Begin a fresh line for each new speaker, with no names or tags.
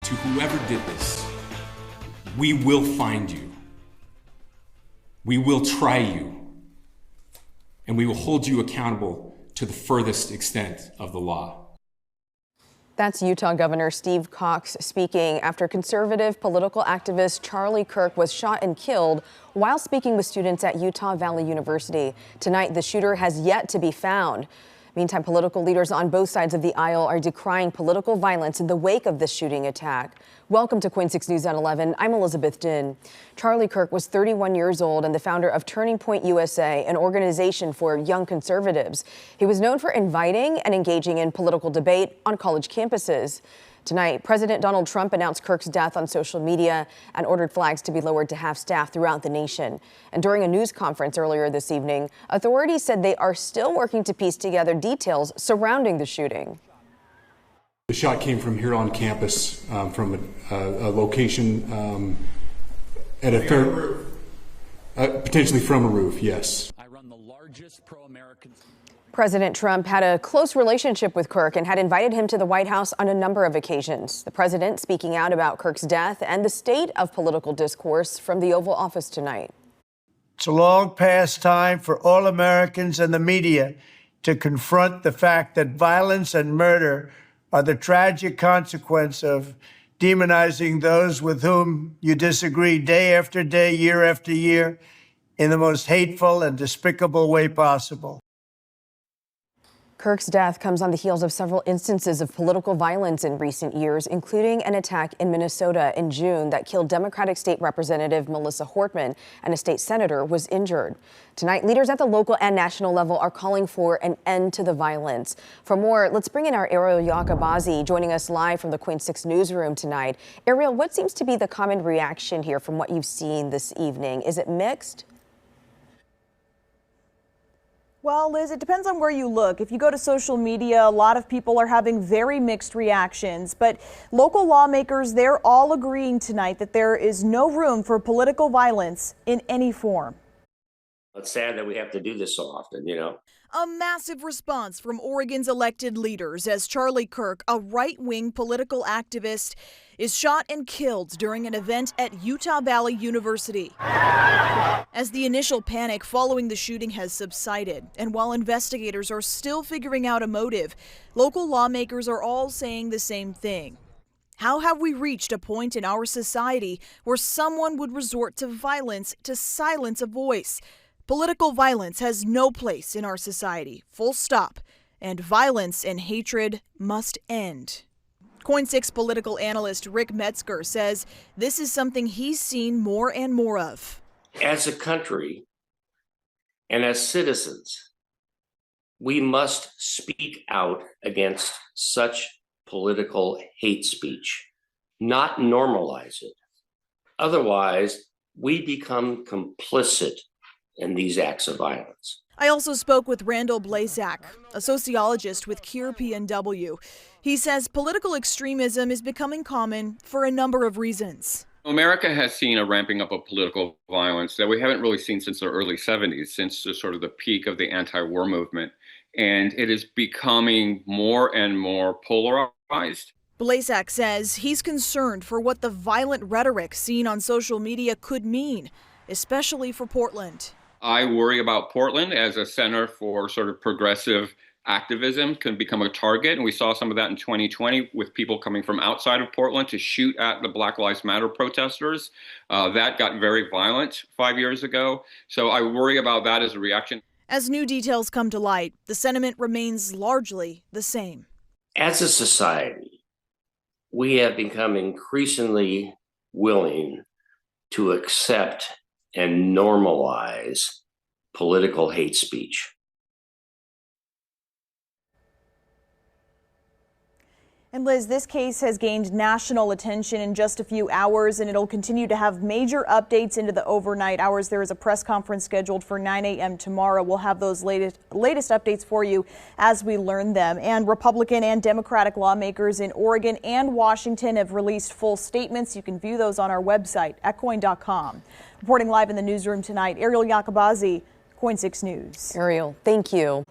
to whoever did this, we will find you. We will try you. And we will hold you accountable to the furthest extent of the law.
That's Utah Governor Steve Cox speaking after conservative political activist Charlie Kirk was shot and killed while speaking with students at Utah Valley University. Tonight, the shooter has yet to be found. Meantime, political leaders on both sides of the aisle are decrying political violence in the wake of this shooting attack. Welcome to KOIN 6 News at 11. I'm Elizabeth Din. Charlie Kirk was 31 years old and the founder of Turning Point USA, an organization for young conservatives. He was known for inviting and engaging in political debate on college campuses. Tonight, President Donald Trump announced Kirk's death on social media and ordered flags to be lowered to half-staff throughout the nation. And during a news conference earlier this evening, authorities said they are still working to piece together details surrounding the shooting.
The shot came from here on campus, from a location at a third, potentially from a roof, yes.
I run the largest pro-American.
President Trump had a close relationship with Kirk and had invited him to the White House on a number of occasions. The president speaking out about Kirk's death and the state of political discourse from the Oval Office tonight.
It's a long past time for all Americans and the media to confront the fact that violence and murder are the tragic consequence of demonizing those with whom you disagree day after day, year after year, in the most hateful and despicable way possible.
Kirk's death comes on the heels of several instances of political violence in recent years, including an attack in Minnesota in June that killed Democratic State Representative Melissa Hortman, and a state senator was injured. Tonight, leaders at the local and national level are calling for an end to the violence. For more, let's bring in our Ariel Yakabazi, joining us live from the KOIN 6 newsroom tonight. Ariel, what seems to be the common reaction here from what you've seen this evening? Is it mixed?
Well, Liz, it depends on where you look. If you go to social media, a lot of people are having very mixed reactions. But local lawmakers, they're all agreeing tonight that there is no room for political violence in any form.
It's sad that we have to do this so often, you know.
A massive response from Oregon's elected leaders as Charlie Kirk, a right-wing political activist, is shot and killed during an event at Utah Valley University. As the initial panic following the shooting has subsided, and while investigators are still figuring out a motive, local lawmakers are all saying the same thing. How have we reached a point in our society where someone would resort to violence to silence a voice? Political violence has no place in our society, full stop, and violence and hatred must end. KOIN 6 political analyst Rick Metzger says this is something he's seen more and more of.
As a country and as citizens, we must speak out against such political hate speech, not normalize it. Otherwise, we become complicit in these acts of violence.
I also spoke with Randall Blazak, a sociologist with Cure PNW. He says political extremism is becoming common for a number of reasons.
America has seen a ramping up of political violence that we haven't really seen since the early 70s, since the sort of the peak of the anti-war movement. And it is becoming more and more polarized.
Blazak says he's concerned for what the violent rhetoric seen on social media could mean, especially for Portland.
I worry about Portland as a center for sort of progressive activism can become a target. And we saw some of that in 2020 with people coming from outside of Portland to shoot at the Black Lives Matter protesters. That got very violent 5 years ago. So I worry about that as a reaction.
As new details come to light, the sentiment remains largely the same.
As a society, we have become increasingly willing to accept and normalize political hate speech.
And Liz, this case has gained national attention in just a few hours, and it'll continue to have major updates into the overnight hours. There is a press conference scheduled for 9 a.m. tomorrow. We'll have those latest updates for you as we learn them. And Republican and Democratic lawmakers in Oregon and Washington have released full statements. You can view those on our website at KOIN.com. Reporting live in the newsroom tonight, Ariel Yakabazi, KOIN 6 News.
Ariel, thank you.